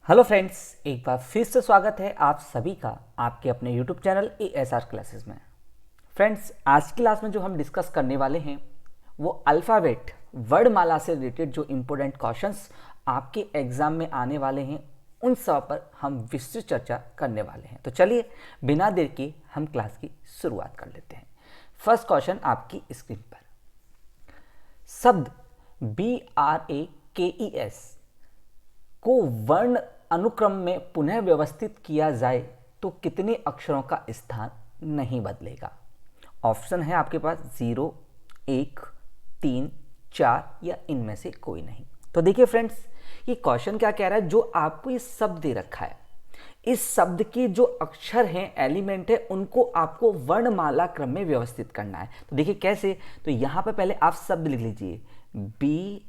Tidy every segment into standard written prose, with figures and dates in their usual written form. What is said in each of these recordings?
Hello friends, एक बार फिर से स्वागत है आप सभी का आपके अपने यूट्यूब चैनल ASR क्लासेस में। फ्रेंड्स, आज की क्लास में जो हम डिस्कस करने वाले हैं वो अल्फ़ाबेट वर्णमाला से रिलेटेड जो इम्पोर्टेंट क्वेश्चंस आपके एग्जाम में आने वाले हैं उन सब पर हम विस्तृत चर्चा करने वाले हैं। तो चलिए बिना देर के हम क्लास की शुरुआत कर लेते हैं। फर्स्ट क्वेश्चन आपकी स्क्रीन पर, शब्द BRAKES को वर्ण अनुक्रम में पुनः व्यवस्थित किया जाए तो कितने अक्षरों का स्थान नहीं बदलेगा। ऑप्शन है आपके पास 0, 1, 3, 4 या इनमें से कोई नहीं। तो देखिए फ्रेंड्स, ये क्वेश्चन क्या कह रहा है, जो आपको ये शब्द दे रखा है, इस शब्द के जो अक्षर हैं, एलिमेंट है, उनको आपको वर्णमाला क्रम में व्यवस्थित करना है। तो देखिए कैसे, तो यहां पर पहले आप शब्द लिख लीजिए BRAKES,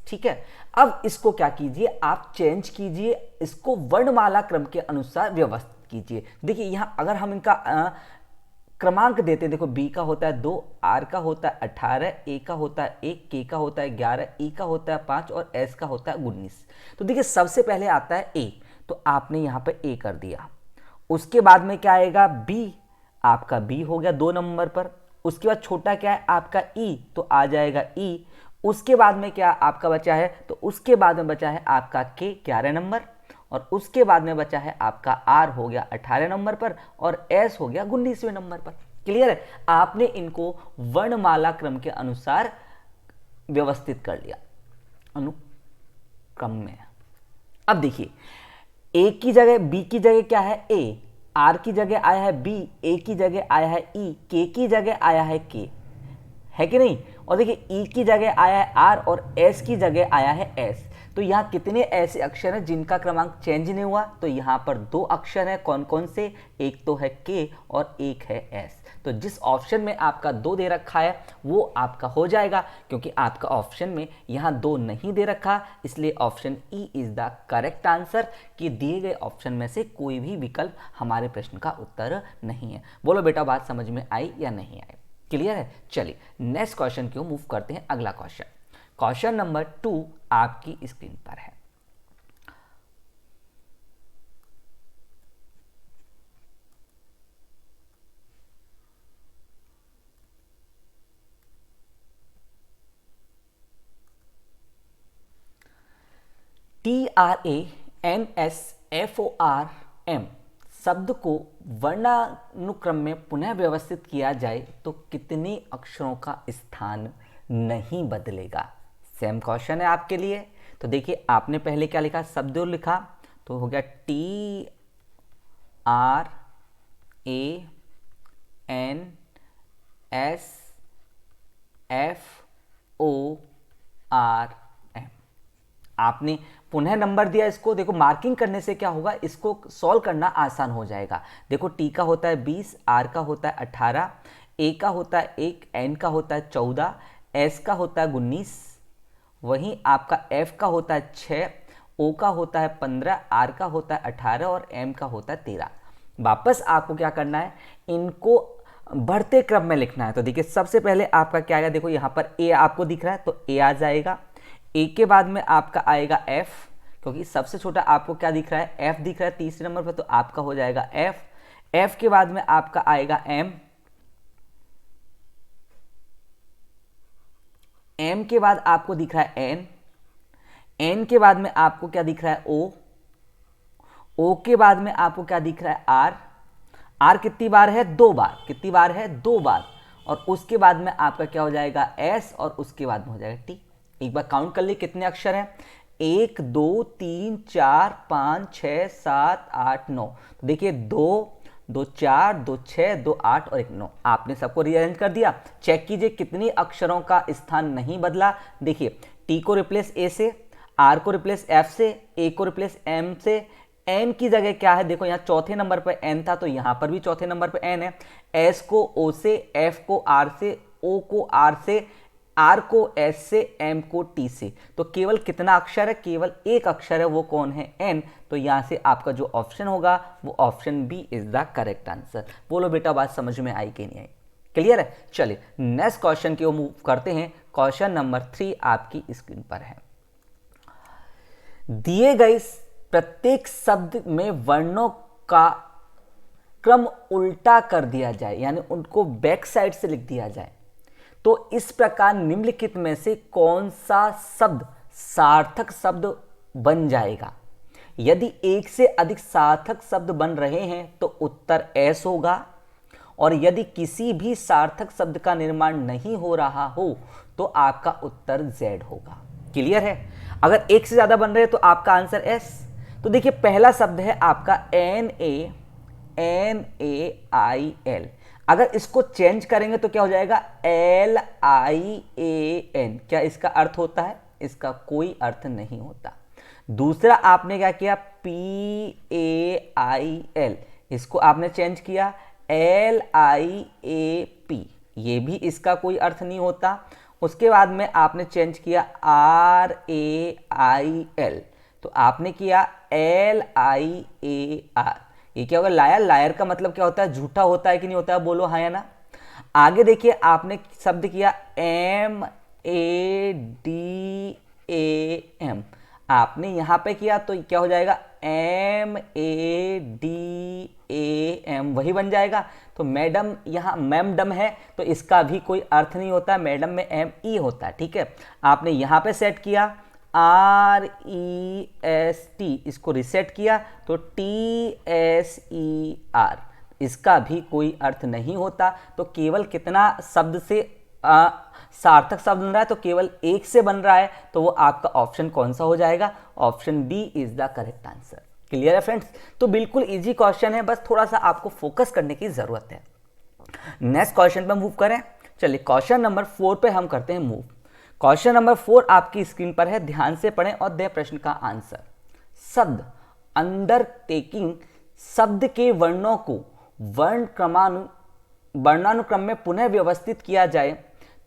ठीक है। अब इसको क्या कीजिए, आप चेंज कीजिए, इसको वर्णमाला क्रम के अनुसार व्यवस्थित कीजिए। देखिए यहां अगर हम इनका क्रमांक देते हैं, देखो B का होता है 2, R का होता है 18, A का होता है 1, K का होता है 11, E का होता है 5 और S का होता है 19। तो देखिए सबसे पहले आता है A, तो आपने यहां पर A कर दिया। उसके बाद में क्या आएगा, B, आपका B हो गया 2 नंबर पर। उसके बाद छोटा क्या है आपका E, तो आ जाएगा E। उसके बाद में क्या आपका बचा है, तो उसके बाद में बचा है आपका K 11 नंबर, और उसके बाद में बचा है आपका R हो गया 18 नंबर पर, और S हो गया 19वें नंबर पर। क्लियर है, आपने इनको वर्णमाला क्रम के अनुसार व्यवस्थित कर लिया अनुक्रम में। अब देखिए A की जगह B की जगह क्या है A, R की जगह आया है B, A की जगह आया है E, K की जगह आया है K, है कि नहीं। और देखिए E की जगह आया है R और S की जगह आया है S। तो यहाँ कितने ऐसे अक्षर हैं जिनका क्रमांक चेंज नहीं हुआ, तो यहाँ पर 2 अक्षर हैं। कौन कौन से, एक तो है K और एक है S। तो जिस ऑप्शन में आपका 2 दे रखा है वो आपका हो जाएगा, क्योंकि आपका ऑप्शन में यहाँ 2 नहीं दे रखा, इसलिए option E is the correct answer, कि दिए गए ऑप्शन में से कोई भी विकल्प हमारे प्रश्न का उत्तर नहीं है। बोलो बेटा, बात समझ में आई या नहीं आई, क्लियर है। चलिए नेक्स्ट क्वेश्चन की ओर मूव करते हैं। अगला क्वेश्चन, क्वेश्चन नंबर 2 आपकी स्क्रीन पर है। TRANSFORM शब्द को वर्णानुक्रम में पुनः व्यवस्थित किया जाए तो कितने अक्षरों का स्थान नहीं बदलेगा। सेम क्वेश्चन है आपके लिए। तो देखिए आपने पहले क्या लिखा, शब्द लिखा, तो हो गया TRANSFORM। आपने पुनः नंबर दिया, इसको देखो मार्किंग करने से क्या होगा, इसको सॉल्व करना आसान हो जाएगा। देखो T का होता है 20, R का होता है 18, A का होता है 1, N का होता है 14, S का होता है 19, वहीं आपका F का होता है 6, O का होता है 15, R का होता है 18 और M का होता है 13। वापस आपको क्या करना है, इनको बढ़ते क्रम में लिखना है। तो देखिए सबसे पहले आपका क्या आएगा, देखो यहाँ पर A आपको दिख रहा है तो A आ जाएगा। ए के बाद में आपका आएगा F, क्योंकि सबसे छोटा आपको क्या दिख रहा है, F दिख रहा है तीसरे नंबर पर, तो आपका हो जाएगा F। F के बाद में आपका आएगा M, M के बाद आपको दिख रहा है N, N के बाद में आपको क्या दिख रहा है O, O के बाद में आपको क्या दिख रहा है R, R कितनी बार है, 2 बार, कितनी बार है, 2 बार, और उसके बाद में आपका क्या हो जाएगा S, और उसके बाद में हो जाएगा T। एक बार काउंट कर लिए कितने अक्षर हैं, 1 2 3 4 5 6 7 8 9। तो देखिए 2 2 4 2 6 2 8 और 1 9। आपने सबको रीअरेंज कर दिया। चेक कीजिए कितने अक्षरों का स्थान नहीं बदला। देखिए T को रिप्लेस A से, R को रिप्लेस F से, A को रिप्लेस M से, N की जगह क्या है, देखो यहाँ चौथे नंबर पर N था तो यहाँ पर भी चौथे नंबर पर N है। S को O से, F को R से, O को R से, R को S से, M को T से। तो केवल कितना अक्षर है, केवल एक अक्षर है, वो कौन है, N। तो यहां से आपका जो ऑप्शन होगा वो option B is the correct answer. बोलो बेटा, बात समझ में आई कि नहीं आई, क्लियर है। चलिए नेक्स्ट क्वेश्चन की ओर मूव करते हैं। क्वेश्चन नंबर 3 आपकी स्क्रीन पर है। दिए गए प्रत्येक शब्द में वर्णों का क्रम उल्टा कर दिया जाए, यानी उनको बैक साइड से लिख दिया जाए, तो इस प्रकार निम्नलिखित में से कौन सा शब्द सार्थक शब्द बन जाएगा। यदि एक से अधिक सार्थक शब्द बन रहे हैं तो उत्तर एस होगा, और यदि किसी भी सार्थक शब्द का निर्माण नहीं हो रहा हो तो आपका उत्तर जेड होगा। क्लियर है। अगर एक से ज्यादा बन रहे हैं तो आपका आंसर एस। तो देखिए पहला शब्द है आपका NaIL। अगर इसको चेंज करेंगे तो क्या हो जाएगा LIAN। क्या इसका अर्थ होता है? इसका कोई अर्थ नहीं होता। दूसरा आपने क्या किया PAIL, इसको आपने चेंज किया LIAP, ये भी इसका कोई अर्थ नहीं होता। उसके बाद में आपने चेंज किया RAIL, तो आपने किया LIAR। ये क्या होगा? लायर। लायर का मतलब क्या होता है? झूठा होता है कि नहीं होता है? बोलो हाँ या ना। आगे देखिए आपने शब्द किया MADAM, आपने यहां पे किया तो क्या हो जाएगा MADAM, वही बन जाएगा। तो मैडम यहाँ मैमडम है तो इसका भी कोई अर्थ नहीं होता, मैडम में ME होता है। ठीक है, आपने यहाँ पे सेट किया REST, इसको रिसेट किया तो TSER, इसका भी कोई अर्थ नहीं होता। तो केवल कितना शब्द से सार्थक शब्द बन रहा है? तो केवल एक से बन रहा है, तो वो आपका ऑप्शन कौन सा हो जाएगा? Option D is the correct answer. Clear है फ्रेंड्स। तो बिल्कुल इजी क्वेश्चन है, बस थोड़ा सा आपको फोकस करने की जरूरत है। नेक्स्ट क्वेश्चन पे मूव करें। चलिए क्वेश्चन नंबर 4 पे हम करते हैं मूव। क्वेश्चन नंबर 4 आपकी स्क्रीन पर है, ध्यान से पढ़ें और दें प्रश्न का आंसर। शब्द अंडरटेकिंग शब्द के वर्णों को वर्णानुक्रम में पुनः व्यवस्थित किया जाए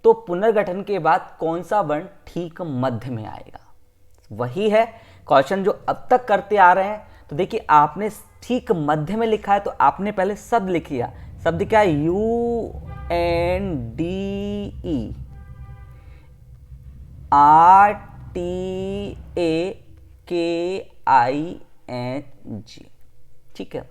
तो पुनर्गठन के बाद कौन सा वर्ण ठीक मध्य में आएगा? वही है क्वेश्चन जो अब तक करते आ रहे हैं। तो देखिए आपने ठीक मध्य में लिखा है तो आपने पहले शब्द लिख लिया। शब्द क्या है? UNDERTAKING। ठीक है,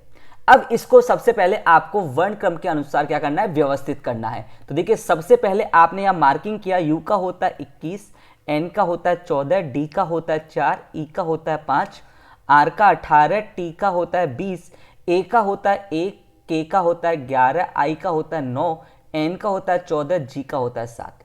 अब इसको सबसे पहले आपको वर्ण क्रम के अनुसार क्या करना है? व्यवस्थित करना है। तो देखिए सबसे पहले आपने यहां मार्किंग किया, यू का होता है 21, एन का होता है 14, डी का होता है 4, ई का होता है 5, आर का 18, टी का होता है 20, ए का होता है 1, के का होता है 11, आई का होता है 9, एन का होता है 14, जी का होता है 7।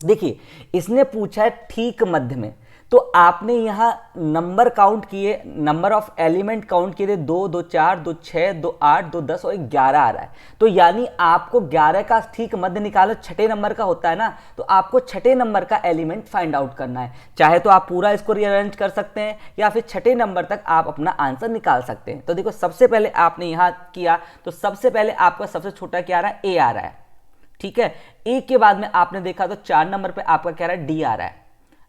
देखिए इसने पूछा है ठीक मध्य में, तो आपने यहां नंबर काउंट किए, नंबर ऑफ एलिमेंट काउंट किए थे 2, 2, 4, 2, 6, 2, 8, 2, 10 और 11 आ रहा है। तो यानी आपको 11 का ठीक मध्य निकालो, छठे नंबर का होता है ना, तो आपको छठे नंबर का एलिमेंट फाइंड आउट करना है। चाहे तो आप पूरा इसको रीअरेंज कर सकते हैं या फिर छठे नंबर तक आप अपना आंसर निकाल सकते हैं। तो देखो सबसे पहले आपने यहां किया तो सबसे पहले आपका सबसे छोटा क्या आ रहा है? ए आ रहा है। ठीक है, ए के बाद में आपने देखा तो 4 नंबर पे आपका क्या आ रहा है? डी आ रहा है,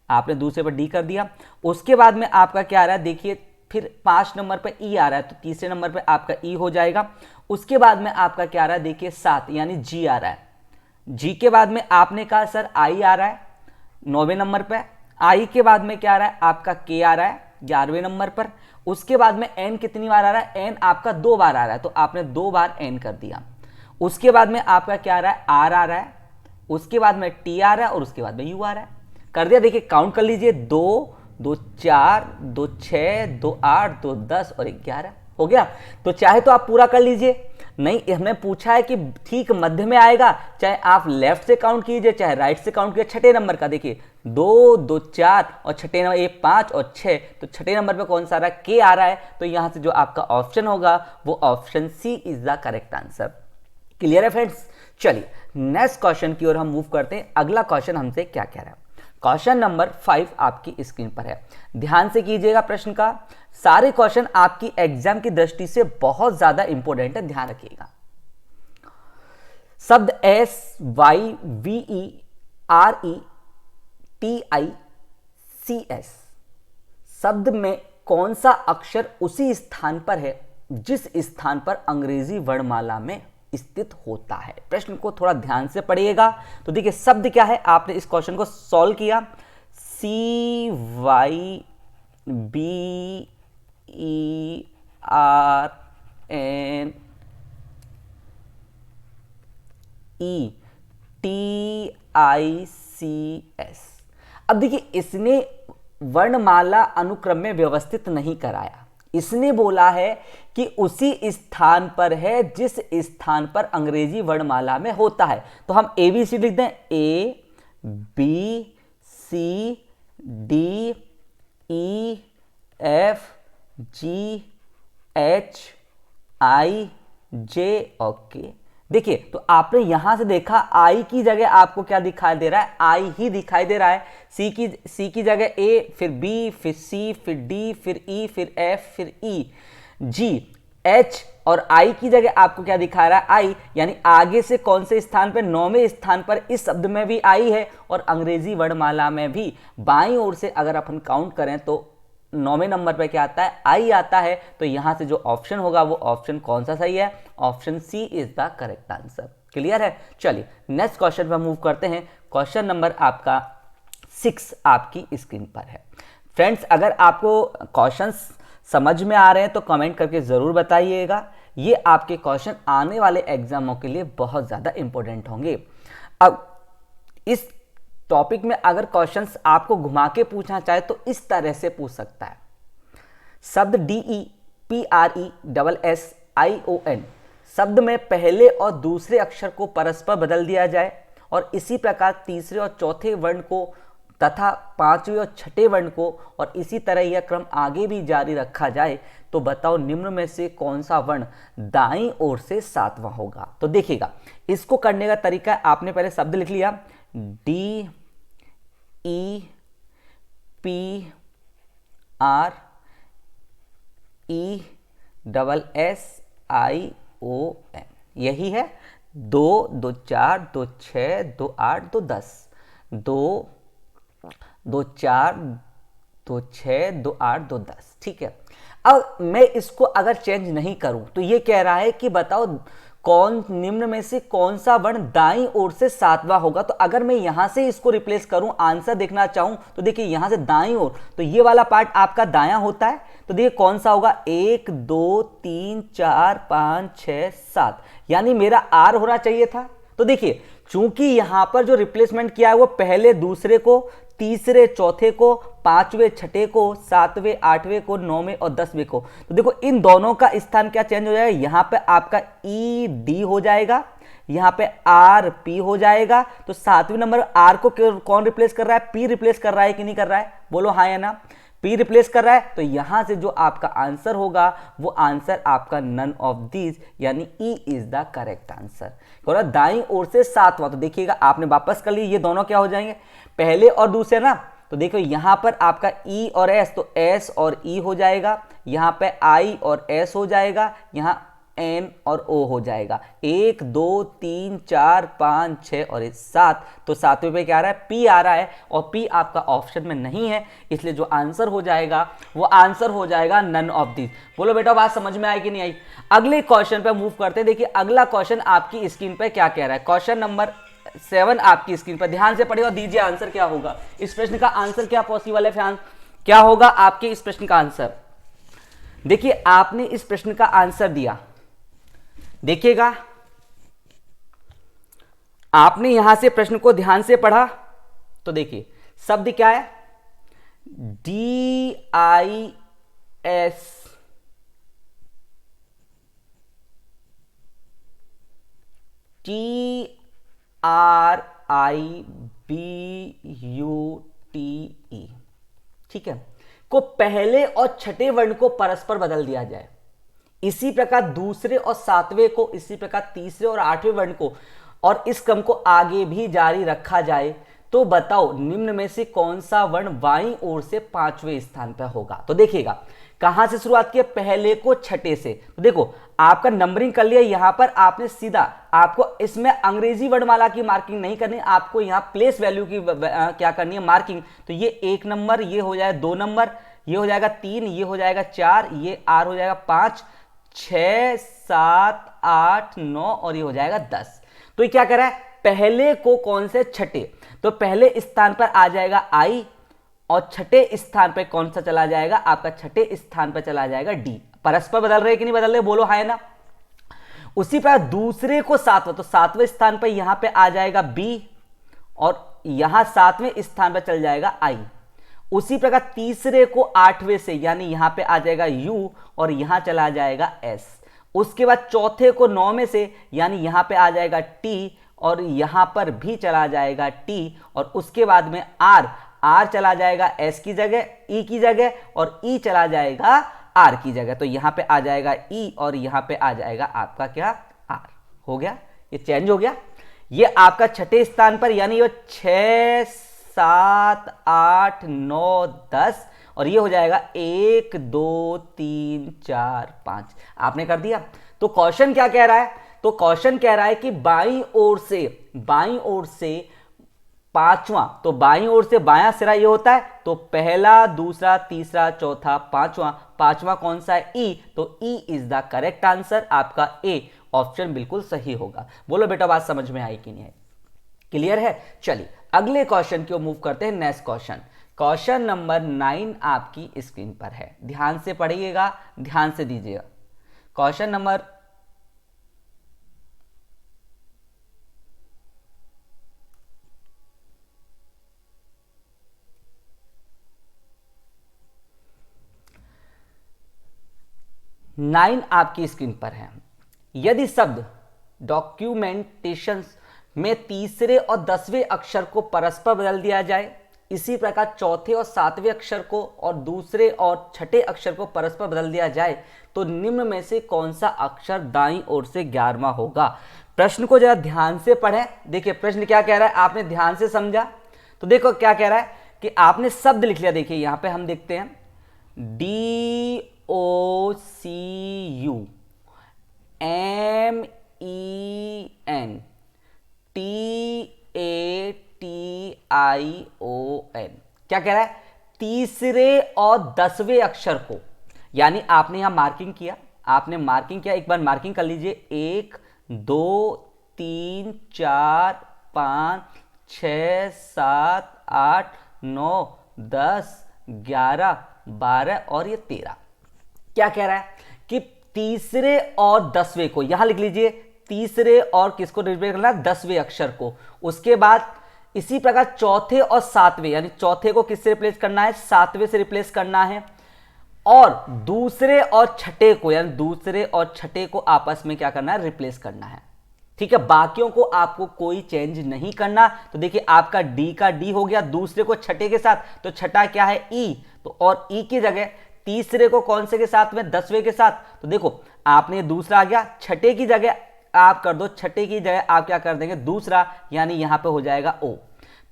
आपने दूसरे पर डी कर दिया। उसके बाद में आपका क्या आ रहा है? देखिए फिर 5 नंबर पे ई आ रहा है, तो तीसरे नंबर पे आपका ई हो जाएगा। उसके बाद में आपका क्या आ रहा है? देखिए 7 यानी जी आ रहा है। जी के बाद में आपने कहा सर आई आ रहा है 9वें नंबर पे। आई के बाद में क्या आ रहा है? आपका के आ रहा है 11वें नंबर पर। उसके बाद में एन कितनी बार आ रहा है? एन आपका 2 बार आ रहा है, तो आपने 2 बार एन कर दिया। उसके बाद में आपका क्या आ रहा है? आर आ रहा है। उसके बाद में टी आ रहा है और उसके बाद में यू आ रहा है। कर दिया। देखिए काउंट कर लीजिए, 2, 2, 4, 2, 6, 2, 8, 2, 10 और 11 हो गया। तो चाहे तो आप पूरा कर लीजिए, नहीं हमें पूछा है कि ठीक मध्य में आएगा, चाहे आप लेफ्ट से काउंट कीजिए चाहे राइट से काउंट कीजिए। छठे नंबर का देखिए 2, 2, 4 और छठे नंबर 1, 5 और 6, तो छठे नंबर पे कौन सा आ रहा है? के आ रहा है। तो यहां से जो आपका ऑप्शन होगा वो option C is the correct answer. Clear है फ्रेंड्स। चलिए नेक्स्ट क्वेश्चन की ओर हम मूव करते हैं। अगला क्वेश्चन हमसे क्या कह रहा है? क्वेश्चन नंबर 5 आपकी स्क्रीन पर है, ध्यान से कीजिएगा प्रश्न का। सारे क्वेश्चन आपकी एग्जाम की दृष्टि से बहुत ज्यादा इंपॉर्टेंट है, ध्यान रखिएगा। शब्द SYVERETICS शब्द में कौन सा अक्षर उसी स्थान पर है जिस स्थान पर अंग्रेजी वर्णमाला में स्थित होता है। प्रश्न को थोड़ा ध्यान से पढ़िएगा। तो देखिए शब्द क्या है, आपने इस क्वेश्चन को सॉल्व किया, CYBERNETICS। अब देखिए इसने वर्णमाला अनुक्रम में व्यवस्थित नहीं कराया, इसने बोला है कि उसी स्थान पर है जिस स्थान पर अंग्रेजी वर्णमाला में होता है। तो हम ABC लिख दें, ABCDEFGHIJ। ओके, देखिए तो आपने यहां से देखा आई की जगह आपको क्या दिखाई दे रहा है, आई ही दिखाई दे रहा है। सी की जगह ए, फिर बी, फिर सी, फिर डी, फिर ई, फिर एफ, फिर ई, जी, एच और आई की जगह आपको क्या दिखा रहा है, आई। यानी आगे से कौन से स्थान पर, 9वें स्थान पर इस शब्द में भी आई है और अंग्रेजी वर्णमाला में भी बाईं ओर से अगर अपन काउंट करें तो 9वें नंबर पर क्या आता है, आई आता है। तो यहां से जो ऑप्शन होगा वो ऑप्शन कौन सा सही है, option C is the correct answer. Clear है। चलिए नेक्स्ट क्वेश्चन पर मूव करते हैं। क्वेश्चन नंबर आपका 6 आपकी स्क्रीन पर है। फ्रेंड्स अगर आपको क्वेश्चंस समझ में आ रहे हैं तो कमेंट करके जरूर बताइएगा, ये आपके क्वेश्चन आने वाले एग्जामों के लिए बहुत ज्यादा इंपॉर्टेंट होंगे। अब इस टॉपिक में अगर क्वेश्चंस आपको घुमा के पूछना चाहे तो इस तरह से पूछ सकता है, शब्द DEPRESSION शब्द में पहले और दूसरे अक्षर को परस्पर बदल दिया जाए और इसी प्रकार तीसरे और चौथे वर्ण को तथा पांचवें और छठे वर्ण को, और इसी तरह यह क्रम आगे भी जारी रखा जाए, तो बताओ निम्न में से कौन सा वर्ण दाईं ओर से 7वां होगा। तो देखिएगा इसको करने का तरीका, आपने पहले शब्द लिख लिया DEPRESSION, यही है। 2 2 4 2 6 2 8 2 10, 2 2 4 2 6 2 8 2 10, ठीक है। अब मैं इसको अगर चेंज नहीं करूं तो ये कह रहा है कि बताओ कौन निम्न में से कौन सा वर्ण दाईं ओर से 7वां होगा। तो अगर मैं यहां से इसको रिप्लेस करूं, आंसर देखना चाहूं, तो देखिए यहां से दाईं ओर, तो ये वाला पार्ट आपका दायां होता है। तो देखिए कौन सा होगा, 1 2 3 4 5 6 7, यानी मेरा आर होना चाहिए था। तो देखिए चूंकि यहां पर जो रिप्लेसमेंट किया है वो पहले दूसरे को, तीसरे चौथे को, पांचवें छठे को, सातवें आठवें को, 9वें और 10वें को, तो देखो इन दोनों का स्थान क्या चेंज हो जाएगा, यहां पे आपका ED हो जाएगा, यहां पे RP हो जाएगा। तो 7वें नंबर आर को कौन रिप्लेस कर रहा है, P रिप्लेस कर रहा है कि नहीं कर रहा है, बोलो हाँ या ना, P रिप्लेस कर रहा है। तो यहां से जो आपका आंसर होगा वो आंसर आपका नन ऑफ दीज, यानी E is the correct answer. दाईं ओर से 7वां, तो देखिएगा आपने वापस कर ली, ये दोनों क्या हो जाएंगे, पहले और दूसरे ना। तो देखो यहां पर आपका E और S, तो S और E हो जाएगा, यहां पे I और S हो जाएगा, यहां N और O हो जाएगा। 1 2 3 4 5 6 और 7, तो 7वें पे क्या आ रहा है, P आ रहा है, और P आपका ऑप्शन में नहीं है, इसलिए जो आंसर हो जाएगा वो आंसर हो जाएगा नन ऑफ दिस। बोलो बेटा बात समझ में आई कि नहीं आई। अगले क्वेश्चन पे मूव करते हैं। देखिए अगला क्वेश्चन आपकी स्क्रीन पे क्या कह रहा है, क्वेश्चन नंबर 7 आपकी स्क्रीन पर, ध्यान से पढ़िए और दीजिए आंसर क्या होगा। इस प्रश्न का आंसर क्या पॉसिबल है फ्रेंड्स, क्या होगा आपके इस प्रश्न का आंसर। देखिए आपने इस प्रश्न का आंसर दिया, देखिएगा आपने यहां से प्रश्न को ध्यान से पढ़ा, तो देखिए शब्द क्या है, DISTRIBUTE, ठीक है, को पहले और छठे वर्ण को परस्पर बदल दिया जाए, इसी प्रकार दूसरे और 7वें को, इसी प्रकार तीसरे और 8वें वर्ण को, और इस क्रम को आगे भी जारी रखा जाए, तो बताओ निम्न में से कौन सा वर्ण बाईं ओर से 5वें स्थान पर होगा। तो देखिएगा कहां से शुरुआत की, पहले को छठे से। तो देखो आपका नंबरिंग कर लिया, यहां पर आपने सीधा, आपको इसमें अंग्रेजी वर्णमाला की मार्किंग नहीं करनी, आपको यहां प्लेस वैल्यू की क्या करनी है, मार्किंग। तो ये 1 नंबर, ये हो जाएगा 2 नंबर, ये हो जाएगा 3, ये हो जाएगा 4, ये R हो जाएगा 5 6 7 8 9 और ये हो जाएगा 10। तो ये क्या कर रहा है, पहले को कौन से छठे, तो पहले स्थान पर आ जाएगा i और छठे स्थान पर कौन सा चला जाएगा, आपका छठे स्थान पर चला जाएगा d। परस्पर बदल रहे कि नहीं बदल रहे, बोलो हाँ है ना। उसी प्रकार दूसरे को सातवां, तो सातवें स्थान पर यहां पे आ जाएगा b और यहां सातवें स्थान पर चल जाएगा i। उसी प्रकार तीसरे को आठवें से यानी यहां पे आ जाएगा u और यहां चला जाएगा s। उसके बाद चौथे को नौवें से यानी यहां पे आ जाएगा t और यहां पर भी चला जाएगा t और उसके बाद में r चला जाएगा s की जगह, e की जगह और e चला जाएगा r की जगह। तो यहां पे आ जाएगा e और यहां पे आ जाएगा आपका क्या r। हो गया, ये चेंज हो गया। ये आपका छठे स्थान पर यानी ये 6 7 8 9 10 और ये हो जाएगा 1 2 3 4 5। आपने कर दिया। तो क्वेश्चन क्या कह रहा है, तो क्वेश्चन कह रहा है कि बाईं ओर से पांचवा, तो बाईं ओर से बायां सिरा ये होता है, तो पहला दूसरा तीसरा चौथा पांचवा कौन सा है, ई। तो E is the correct answer, आपका ए ऑप्शन बिल्कुल सही होगा। बोलो बेटा बात समझ में आई कि नहीं आई, क्लियर है। चलिए अगले क्वेश्चन की ओर मूव करते हैं। नेक्स्ट क्वेश्चन नंबर 9 आपकी स्क्रीन पर है, ध्यान से पढ़िएगा, ध्यान से दीजिएगा। क्वेश्चन नंबर 9 आपकी स्क्रीन पर है। यदि शब्द डॉक्यूमेंटेशन में तीसरे और 10वें अक्षर को परस्पर बदल दिया जाए, इसी प्रकार चौथे और 7वें अक्षर को और दूसरे और छठे अक्षर को परस्पर बदल दिया जाए, तो निम्न में से कौन सा अक्षर दाईं ओर से 11वां होगा। प्रश्न को जरा ध्यान से पढ़ें। देखिए प्रश्न क्या कह रहा है, आपने ध्यान से समझा तो देखो क्या कह रहा है कि आपने शब्द लिख लिया। देखिए यहां पे हम देखते हैं DOCU MENTATION। क्या कह रहा है, तीसरे और 10वें अक्षर को, यानी आपने यहां मार्किंग किया, एक बार मार्किंग कर लीजिए, 1 2 3 4 5 6 7 8 9 10 11 12 और ये 13। क्या कह रहा है कि तीसरे और 10वें को, यहां लिख लीजिए तीसरे और किसको रिप्लेस करना है, 10वें अक्षर को। उसके बाद इसी प्रकार चौथे और 7वें, यानी चौथे को किससे रिप्लेस करना है, 7वें से रिप्लेस करना है। और दूसरे और छठे को, यानी दूसरे और छठे को आपस में क्या करना है, रिप्लेस करना है। ठीक है, बाकियों को आपको कोई चेंज नहीं करना। तो देखिए आपका डी का डी हो गया, दूसरे को छठे के साथ, तो छठा क्या है, ई। तो और ई की जगह तीसरे को कौन से के साथ में, 10वें के साथ। तो देखो आपने दूसरा आ गया, छठे की जगह आप कर दो, छठे की जगह आप क्या कर देंगे, दूसरा, यानी यहां पे हो जाएगा ओ।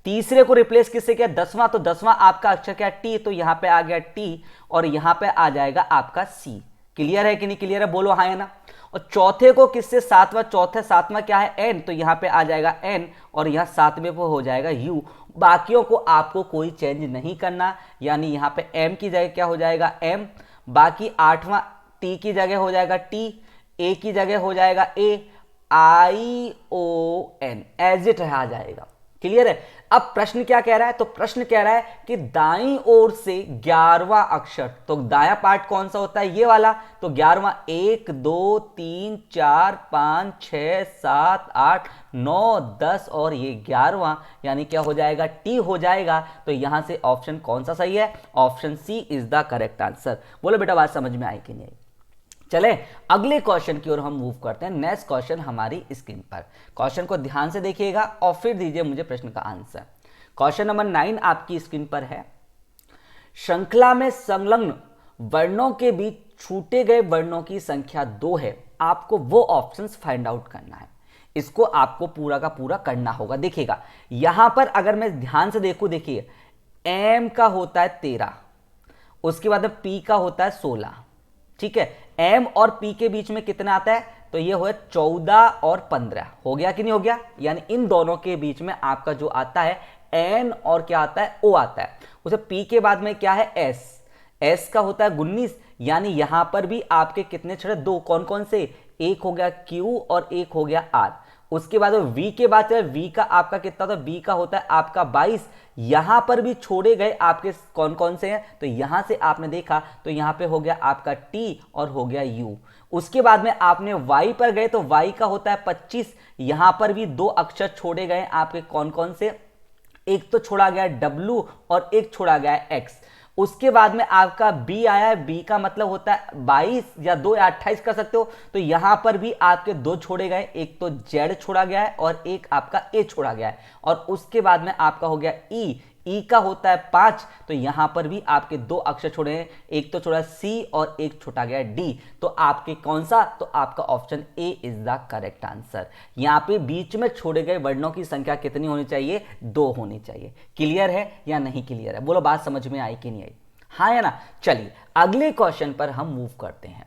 तीसरे को रिप्लेस किससे किया, 10वां, तो 10वां आपका अक्षर क्या, टी, तो यहां पे आ गया टी और यहां पे आ जाएगा आपका सी। क्लियर है कि नहीं क्लियर है, बोलो हाँ है ना। और चौथे को किससे, 7वां, चौथे 7वां क्या है, एन, तो यहां पे आ जाएगा एन और यहां 7वें पे हो जाएगा यू। बाकियों को आपको कोई चेंज नहीं करना, यानी यहां पे एम की जगह क्या हो जाएगा, एम। बाकी 8वां टी की जगह हो जाएगा टी, ए की जगह हो जाएगा ए, ION एज इट रहा जाएगा। क्लियर है। अब प्रश्न क्या कह रहा है, तो प्रश्न कह रहा है कि दाईं ओर से 11वां अक्षर, तो दायां पार्ट कौन सा होता है, ये वाला, तो 11वां, 1 2 3 4 5 6 7 8 9 10 और ये 11वां, यानी क्या हो जाएगा, टी हो जाएगा। तो यहां से ऑप्शन कौन सा सही है, option C is the correct answer. बोलो बेटा बात समझ में आई कि नहीं आई। चले अगले क्वेश्चन की ओर हम मूव करते हैं। नेक्स्ट क्वेश्चन हमारी स्क्रीन पर, क्वेश्चन को ध्यान से देखिएगा और फिर दीजिए मुझे प्रश्न का आंसर। क्वेश्चन नंबर 9 आपकी स्क्रीन पर है। श्रृंखला में संलग्न वर्णों के बीच छूटे गए वर्णों की संख्या 2 है, आपको वो ऑप्शंस फाइंड आउट करना है। इसको आपको पूरा का पूरा करना होगा। देखिएगा यहां पर अगर मैं ध्यान से देखूं, देखिए एम का होता है 13, उसके बाद पी का होता है 16। ठीक है, एम और पी के बीच में कितना आता है, तो ये हो 14 और 15। हो गया कि नहीं हो गया, यानी इन दोनों के बीच में आपका जो आता है एन और क्या आता है, ओ आता है। उसे पी के बाद में क्या है, एस, एस का होता है 19, यानी यहां पर भी आपके कितने छड़े, 2, कौन कौन से, एक हो गया Q और एक हो गया R। उसके बाद V के बाद V का आपका कितना होता है, V का होता है आपका 22। यहां पर भी छोड़े गए आपके कौन कौन से हैं, तो यहां से आपने देखा तो यहां पे हो गया आपका T और हो गया U। उसके बाद में आपने Y पर गए तो Y का होता है 25। यहां पर भी दो अक्षर छोड़े गए आपके कौन कौन से, एक तो छोड़ा गया W और एक छोड़ा गया X। उसके बाद में आपका B आया है, B का मतलब होता है 22 या 2 या 28 कर सकते हो। तो यहां पर भी आपके दो छोड़े गए, एक तो Z छोड़ा गया है और एक आपका A छोड़ा गया है। और उसके बाद में आपका हो गया E का होता है 5। तो यहां पर भी आपके दो अक्षर छोड़े हैं, एक तो छोड़ा C और एक छोटा गया D। तो आपके कौन सा, तो आपका option A is the correct answer. यहां पे बीच में छोड़े गए वर्णों की संख्या कितनी होनी चाहिए, 2 होनी चाहिए। क्लियर है या नहीं क्लियर है, बोलो बात समझ में आई कि नहीं आई, हाँ या ना। चलिए अगले क्वेश्चन पर हम मूव करते हैं।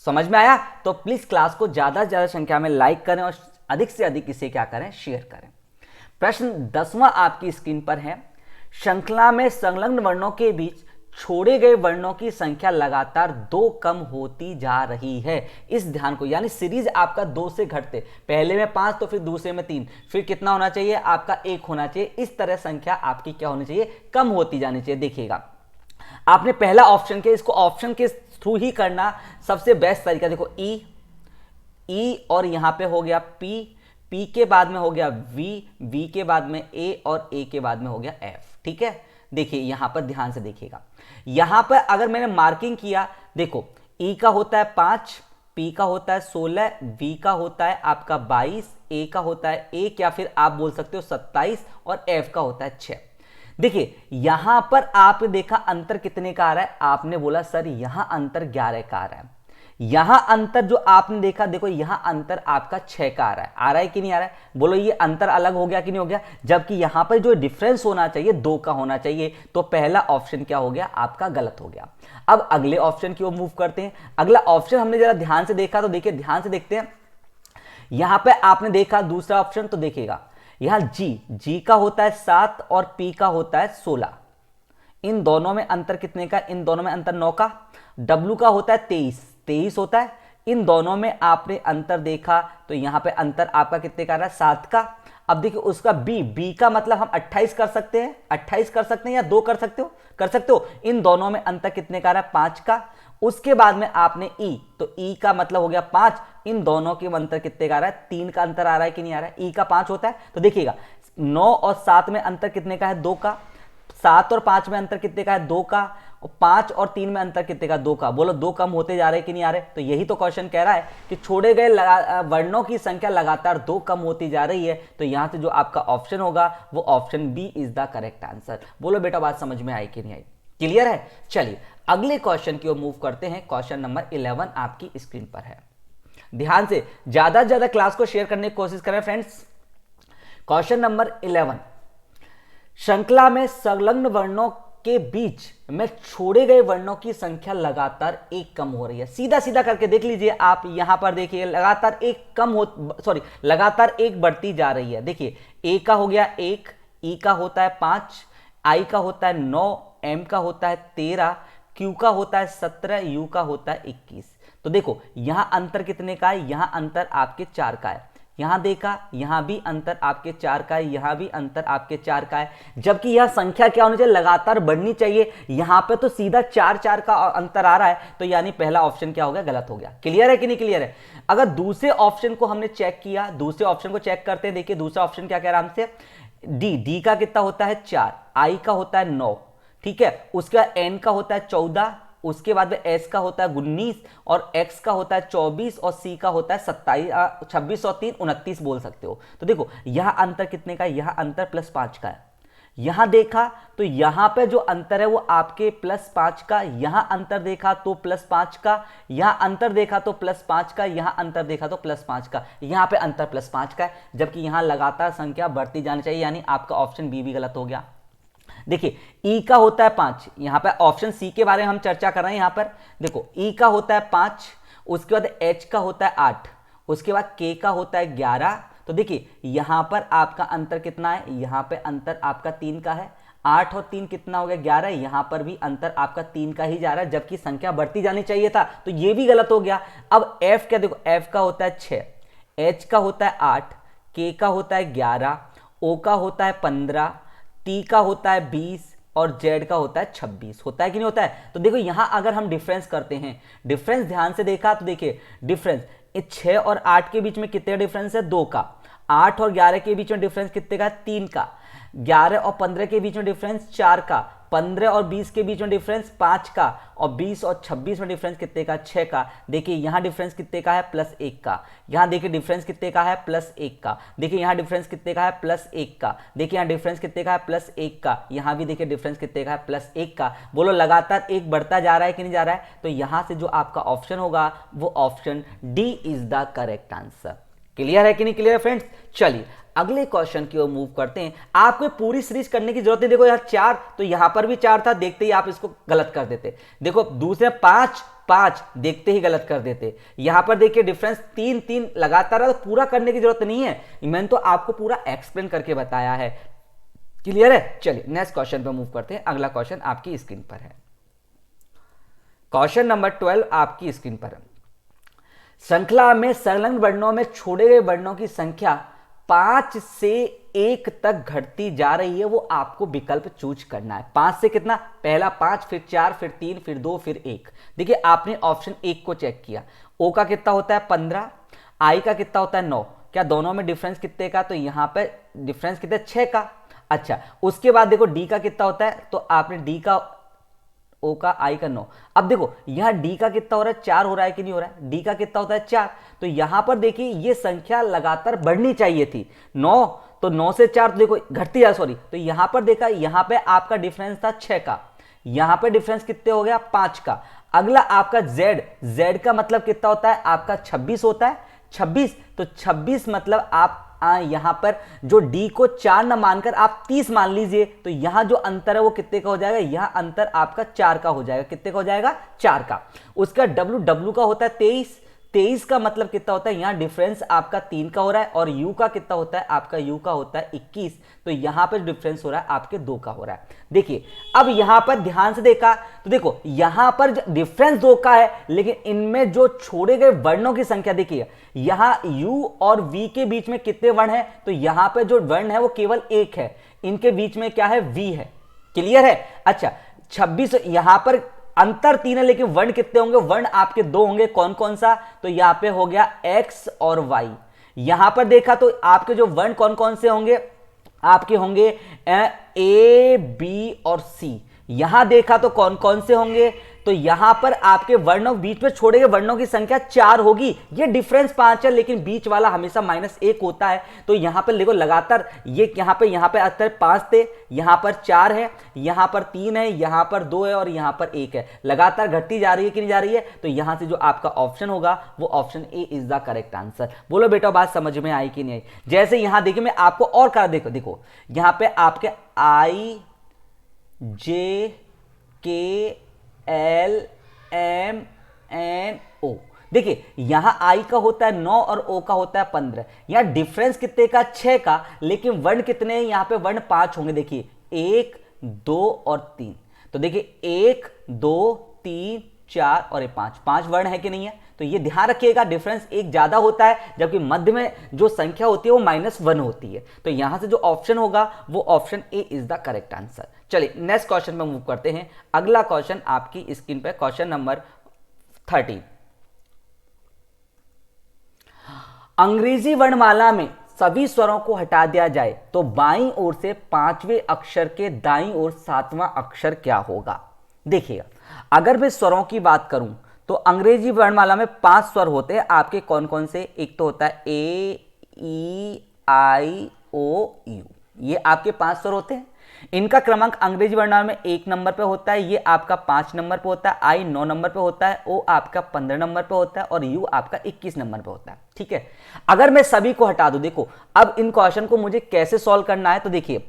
समझ में आया तो प्लीज क्लास को ज्यादा से ज्यादा संख्या में लाइक करें और अधिक से अधिक इसे क्या करें, शेयर करें। प्रश्न 10वां आपकी स्क्रीन पर है। श्रृंखला में संलग्न वर्णों के बीच छोड़े गए वर्णों की संख्या लगातार 2 कम होती जा रही है। इस ध्यान को, यानी सीरीज आपका 2 से घटते, पहले में 5 तो फिर दूसरे में 3, फिर कितना होना चाहिए आपका 1 होना चाहिए। इस तरह संख्या आपकी क्या होनी चाहिए, कम होती जानी चाहिए। देखिएगा आपने पहला ऑप्शन के, इसको ऑप्शन के थ्रू ही करना सबसे बेस्ट तरीका। देखो ई और यहां पे हो गया पी के बाद में हो गया वी के बाद में ए और ए के बाद में हो गया एफ। ठीक है, देखिए यहां पर ध्यान से देखिएगा, यहां पर अगर मैंने मार्किंग किया, देखो ई का होता है 5, पी का होता है 16, वी का होता है आपका 22, ए का होता है 1 या फिर आप बोल सकते हो 27 और एफ का होता है 6। देखिए यहां पर आपने देखा अंतर कितने का आ रहा है, आपने बोला सर यहां अंतर 11 का आ रहा है। यहां अंतर जो आपने देखा, देखो यहां अंतर आपका 6 का आ रहा है कि नहीं आ रहा है, बोलो ये अंतर अलग हो गया कि नहीं हो गया। जबकि यहां पर जो डिफरेंस होना चाहिए 2 का होना चाहिए। तो पहला ऑप्शन क्या हो गया आपका, गलत हो गया। अब अगले ऑप्शन की ओर मूव करते हैं। अगला ऑप्शन हमने जरा ध्यान से देखा, तो देखिए ध्यान से देखते हैं। यहां पर आपने देखा दूसरा ऑप्शन, तो देखिएगा यहां जी का होता है 7 और पी का होता है 16। इन दोनों में अंतर कितने का, इन दोनों में अंतर 9 का। डब्ल्यू का होता है 23 होता है। इन दोनों में आपने अंतर देखा तो यहां पे अंतर आपका कितने का आ रहा है, 7 का। अब देखिए उसका बी का मतलब हम 28 कर सकते हैं, 28 कर सकते हैं या 2 कर सकते हो। इन दोनों में अंतर कितने का आ रहा है, 5 का। उसके बाद में आपने ई, तो ई का मतलब हो गया 5। इन दोनों के अंतर कितने का आ रहा है, 3 का अंतर आ रहा है कि नहीं आ रहा है, ई का 5 होता है। तो देखिएगा 9 और 7 में अंतर कितने का है, 2 का। 7 और 5 में अंतर कितने का है, 2 का। और 5 और 3 में अंतर कितने का, 2 का। बोलो 2 कम होते जा रहे कि नहीं आ रहे। तो यही तो क्वेश्चन कह रहा है कि छोड़े गए वर्णों की संख्या लगातार 2 कम होती जा रही है। तो यहां से जो आपका ऑप्शन होगा वो option B is the correct answer. बोलो बेटा बात समझ में आई कि नहीं आई, क्लियर है। चलिए अगले क्वेश्चन की ओर मूव करते हैं। क्वेश्चन नंबर 11 आपकी स्क्रीन पर है। ध्यान से ज्यादा क्लास को शेयर करने की कोशिश करें फ्रेंड्स। क्वेश्चन नंबर 11, श्रृंखला में संलग्न वर्णों के बीच में छोड़े गए वर्णों की संख्या लगातार 1 कम हो रही है। सीधा करके देख लीजिए आप, यहां पर देखिए लगातार 1 बढ़ती जा रही है। देखिए ए का हो गया 1, ई का होता है 5, आई का होता है 9, एम का होता है 13, क्यू का होता है 17, यू का होता है 21। तो देखो यहां अंतर कितने का है, यहां अंतर आपके 4 का है। यहां देखा, यहां भी अंतर आपके 4 का है, यहां भी अंतर आपके 4 का है। जबकि यह संख्या क्या होनी चाहिए, लगातार बढ़नी चाहिए। यहां पे तो सीधा 4 का अंतर आ रहा है। तो यानी पहला ऑप्शन क्या हो गया, गलत हो गया। क्लियर है कि नहीं क्लियर है। अगर दूसरे ऑप्शन को हमने चेक किया, दूसरे ऑप्शन को चेक करते हैं। देखिए दूसरा ऑप्शन क्या कह रहा है हमसे, डी का कितना होता है 4, आई का होता है 9, ठीक है। उसका एन का होता है 14, उसके बाद में एस का होता है 19 और एक्स का होता है 24 और सी का होता है 26 और 3 29 बोल सकते हो। तो देखो यहां अंतर कितने का है, यहां अंतर +5 का है। यहां देखा तो यहां पे जो अंतर है वो आपके +5 का, यहां अंतर देखा तो +5 का, यहां अंतर देखा तो +5 का, यहां अंतर देखा तो +5 का। यहां पे अंतर +5 का है, जबकि यहां लगातार संख्या बढ़ती जानी चाहिए। यानी आपका ऑप्शन बी भी गलत हो गया। देखिए ई का होता है 5, यहां पर ऑप्शन सी के बारे में हम चर्चा कर रहे हैं। यहां पर देखो ई का होता है 5, उसके बाद एच का होता है 8, उसके बाद के का होता है 11। तो देखिए यहां पर आपका अंतर कितना है, यहां पे अंतर आपका 3 का है। 8 और 3 कितना हो गया 11, यहां पर भी अंतर आपका 3 का ही जा रहा है, जबकि संख्या बढ़ती जानी चाहिए था, तो ये भी गलत हो गया। अब f क्या, देखो f का होता है 6, h का होता है 8, k का होता है 11, o का होता है 15, t का होता है 20 और z का होता है 26। होता है कि नहीं होता है? तो देखो यहां अगर हम डिफरेंस करते हैं, डिफरेंस ध्यान से देखा तो देखिए डिफरेंस 6 और 8 के बीच में कितने डिफरेंस है, 2 का। 8 और 11 के बीच में डिफरेंस कितने का, 3 का। 11 और 15 के बीच में डिफरेंस 4 का। 15 और 20 के बीच में डिफरेंस 5 का। और 20 और 26 में डिफरेंस कितने का, 6 का। देखिए यहां डिफरेंस कितने का है, +1 का। यहां देखिए डिफरेंस कितने का है, +1 का। देखिए यहां डिफरेंस कितने का है, +1 का। देखिए यहां डिफरेंस कितने का है, +1 का। यहां भी देखिए डिफरेंस कितने का है, +1 का। बोलो लगातार एक बढ़ता जा रहा है कि नहीं जा रहा है? तो यहां से जो आपका ऑप्शन होगा वो option D is the correct answer. Clear है कि नहीं क्लियर है फ्रेंड्स? चलिए अगले क्वेश्चन की ओर मूव करते हैं। आपको पूरी सीरीज करने की जरूरत नहीं, देखो यहां 4, तो यहां पर भी 4 था, देखते ही आप इसको गलत कर देते। देखो दूसरे 5 5 देखते ही गलत कर देते। यहां पर देखिए डिफरेंस 3 3 लगातार है, तो पूरा करने की जरूरत नहीं है, मैंने तो आपको पूरा एक्सप्लेन करके बताया है। क्लियर है? चलिए नेक्स्ट क्वेश्चन पर मूव करते हैं। अगला क्वेश्चन आपकी स्क्रीन पर है, क्वेश्चन नंबर 12 आपकी स्क्रीन पर है। श्रृंखला में संलग्न वर्णों में छोड़े गए वर्णों की संख्या 5 से 1 तक घटती जा रही है, वो आपको विकल्प चूज करना है। 5 से कितना, पहला 5, फिर 4, फिर 3, फिर 2, फिर 1। देखिए आपने ऑप्शन 1 को चेक किया, ओ का कितना होता है 15, आई का कितना होता है 9। क्या दोनों में डिफरेंस कितने का, तो यहां पे डिफरेंस कितने, 6 का। अच्छा उसके बाद देखो डी का कितना होता है, तो आपने डी का, ओ का, आई का 9। अब देखो यहां डी का कितना हो रहा है, 4 हो रहा है कि नहीं हो रहा है? डी का कितना होता है 4, तो यहां पर देखिए ये संख्या लगातार बढ़नी चाहिए थी 9, तो 9 से 4 तो देखो घटती है, सॉरी। तो यहां पर देखा, यहां पे आपका डिफरेंस था 6 का, यहां पे डिफरेंस कितने हो गया, 5 का। अगला आपका जेड, जेड का मतलब कितना होता है आपका 26 होता है, 26। तो 26 मतलब आप यहां पर जो डी को 4 न मानकर आप 30 मान लीजिए, तो यहां जो अंतर है वो कितने का हो जाएगा, यहां अंतर आपका 4 का हो जाएगा। कितने का हो जाएगा, 4 का। उसका डब्ल्यू, डब्ल्यू का होता है 23, 23 का मतलब कितना होता है, यहां डिफरेंस आपका 3 का हो रहा है। और यू का कितना होता है, आपका यू का होता है 21, तो यहां पर डिफरेंस हो रहा है आपके 2 का हो रहा है। देखिए अब यहां पर ध्यान से देखा तो देखो यहां पर डिफरेंस 2 का है, लेकिन इनमें जो छोड़े गए वर्णों की संख्या देखिए, यहां यू और वी के बीच में कितने वर्ण है, तो यहां पर जो वर्ण है वो केवल 1 है, इनके बीच में क्या है, वी है। क्लियर है? अच्छा 26, यहां पर अंतर 3 है, लेकिन वर्ण कितने होंगे, वर्ण आपके 2 होंगे। कौन कौन सा, तो यहां पे हो गया x और y। यहां पर देखा तो आपके जो वर्ण कौन कौन से होंगे, आपके होंगे ए, बी और सी। यहां देखा तो कौन कौन से होंगे, तो यहां पर आपके वर्णों बीच में छोड़े गए वर्णों की संख्या 4 होगी। ये डिफरेंस 5 है, लेकिन बीच वाला हमेशा -1 होता है। तो यहां पर देखो लगातार ये यहां पे अंतर 5 थे, यहां पर 4 है, यहां पर 3 है, यहां पर 2 है और यहां पर 1 है। लगातार घटती जा रही है कि नहीं जा रही है? तो यहां से जो आपका ऑप्शन होगा वो option A is the correct answer. बोलो बेटा बात समझ में आई कि नहीं आई? जैसे यहां देखिए मैं आपको और कर देखो यहां पे आपके आई, J, K, L, M, N, ओ। देखिए यहां आई का होता है 9 और ओ का होता है 15। यहां डिफरेंस कितने का, 6 का, लेकिन वर्ण कितने हैं, यहां पे वर्ण 5 होंगे। देखिए 1, 2 और 3। तो देखिए 1, 2, 3, 4 और 5 वर्ण है कि नहीं है? तो ये ध्यान रखिएगा, डिफरेंस 1 ज्यादा होता है, जबकि मध्य में जो संख्या होती है वो -1 होती है। तो यहां से जो ऑप्शन होगा वो option A is the correct answer. चलिए नेक्स्ट क्वेश्चन पे मूव करते हैं। अगला क्वेश्चन आपकी स्क्रीन पे क्वेश्चन नंबर 13। अंग्रेजी वर्णमाला में सभी स्वरों को हटा दिया जाए तो बाईं ओर से 5वें अक्षर के दाईं ओर 7वां अक्षर क्या होगा? देखिएगा अगर मैं स्वरों की बात करूं तो अंग्रेजी वर्णमाला में 5 स्वर होते हैं आपके। कौन कौन से? एक तो होता है ए, ई, आई, ओ, यू। ये आपके 5 स्वर होते हैं। इनका क्रमांक अंग्रेजी वर्णमाला में 1 नंबर पे होता है, ये आपका 5 नंबर पे होता है, आई 9 नंबर पे होता है, ओ आपका 15 नंबर पे होता है और यू आपका 21 नंबर पे होता है। ठीक है, अगर मैं सभी को हटा दूं, देखो अब इन क्वेश्चन को मुझे कैसे सॉल्व करना है, तो देखिए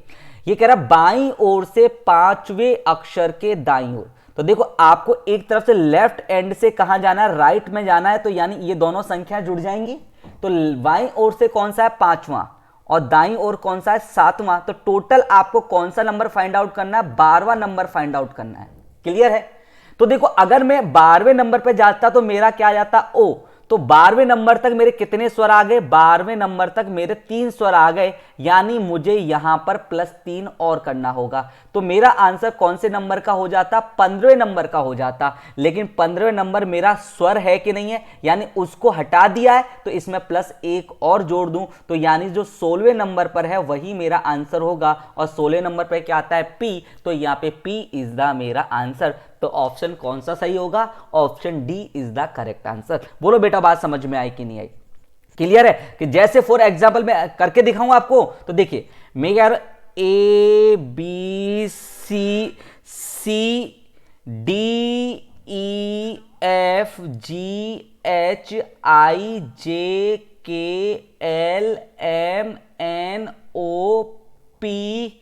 ये कह रहा बाईं ओर से 5वें अक्षर के दाईं ओर। तो देखो आपको एक तरफ से लेफ्ट एंड से कहां जाना है, राइट में जाना है, तो यानी ये दोनों संख्या जुड़ जाएंगी। तो बाईं ओर से कौन सा है, 5वां, और दाईं ओर कौन सा है 7वां, तो टोटल आपको कौन सा नंबर फाइंड आउट करना है, 12वां नंबर फाइंड आउट करना है। क्लियर है? तो देखो अगर मैं 12वें नंबर पे जाता तो मेरा क्या आ जाता ओ, तो 12वें नंबर तक मेरे कितने स्वर आ गए, 12वें नंबर तक मेरे 3 स्वर आ गए, यानी मुझे यहां पर +3 और करना होगा। तो मेरा आंसर कौन से नंबर का हो जाता, 15वें नंबर का हो जाता। लेकिन 15वें नंबर मेरा स्वर है कि नहीं है, यानी उसको हटा दिया है, तो इसमें +1 और जोड़ दूं, तो यानी जो 16वें नंबर पर है वही मेरा आंसर होगा। और 16वें नंबर पर क्या आता है पी, तो यहां पे पी इज द मेरा आंसर। तो ऑप्शन कौन सा सही होगा, option D is the correct answer. बोलो बेटा बात समझ में आई कि नहीं आई? क्लियर है? कि जैसे फॉर एग्जांपल मैं करके दिखाऊं आपको, तो देखिए मैं कह रहा हूं A B C C D E F G H I J K L M N O P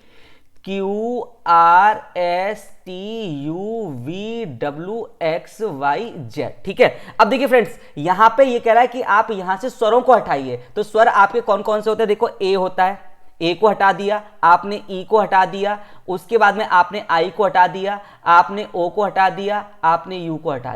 Q R S T U V W X Y Z. ठीक है, अब देखिए फ्रेंड्स यहां पे ये कह रहा है कि आप यहां से स्वरों को हटाइए। तो स्वर आपके कौन कौन से होते हैं, देखो ए होता है, ए को हटा दिया आपने, ई को हटा दिया, उसके बाद में आपने आई को हटा दिया, आपने ओ को हटा दिया, आपने यू को हटा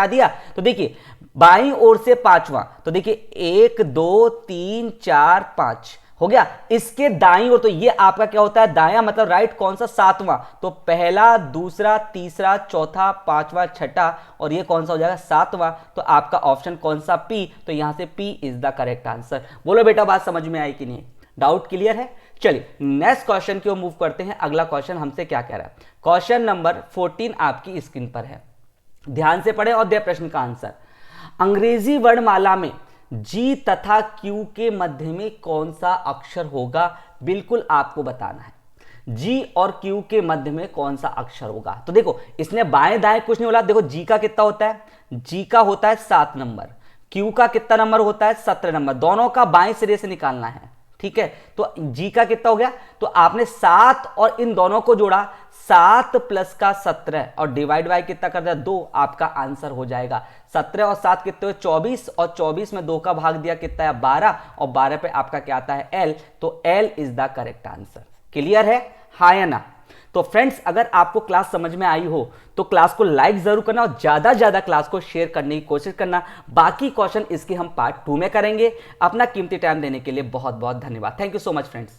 दिया। तो देखिए बाईं ओर से 5वां, तो देखिए 1 2 3 4 5 हो गया। इसके दाईं ओर, तो ये आपका क्या होता है दायां, मतलब राइट कौन सा 7वां, तो पहला दूसरा तीसरा चौथा पांचवा छठा, और ये कौन सा हो जाएगा 7वां। तो आपका ऑप्शन कौन सा पी, तो यहां से P is the correct answer. बोलो बेटा बात समझ में आई कि नहीं? डाउट क्लियर है? चलिए नेक्स्ट क्वेश्चन की ओर मूव करते हैं। अगला क्वेश्चन हमसे क्या कह रहा है, क्वेश्चन नंबर 14 आपकी स्क्रीन पर है, ध्यान से पढ़ें और दे प्रश्न का आंसर। अंग्रेजी वर्णमाला में जी तथा क्यू के मध्य में कौन सा अक्षर होगा, बिल्कुल आपको बताना है। जी और क्यू के मध्य में कौन सा अक्षर होगा, तो देखो इसने बाएं दाएं कुछ नहीं बोला। देखो जी का कितना होता है, जी का होता है 7 नंबर, क्यू का कितना नंबर होता है 17 नंबर, दोनों का बाएं सिरे से निकालना है। ठीक है, तो जी का कितना हो गया, तो आपने 7 और इन दोनों को जोड़ा, 7 प्लस का 17 और डिवाइड बाय कितना कर दिया 2, आपका आंसर हो जाएगा 17 और 7 कितने हुए 24, और 24 में 2 का भाग दिया कितना है 12, और 12 पे आपका क्या आता है एल, तो L is the correct answer. Clear है, हाँ या ना? तो फ्रेंड्स अगर आपको क्लास समझ में आई हो तो क्लास को लाइक जरूर करना और ज्यादा ज्यादा क्लास को शेयर करने की कोशिश करना। बाकी क्वेश्चन इसके हम पार्ट 2 में करेंगे। अपना कीमती टाइम देने के लिए बहुत बहुत धन्यवाद। Thank you so much friends.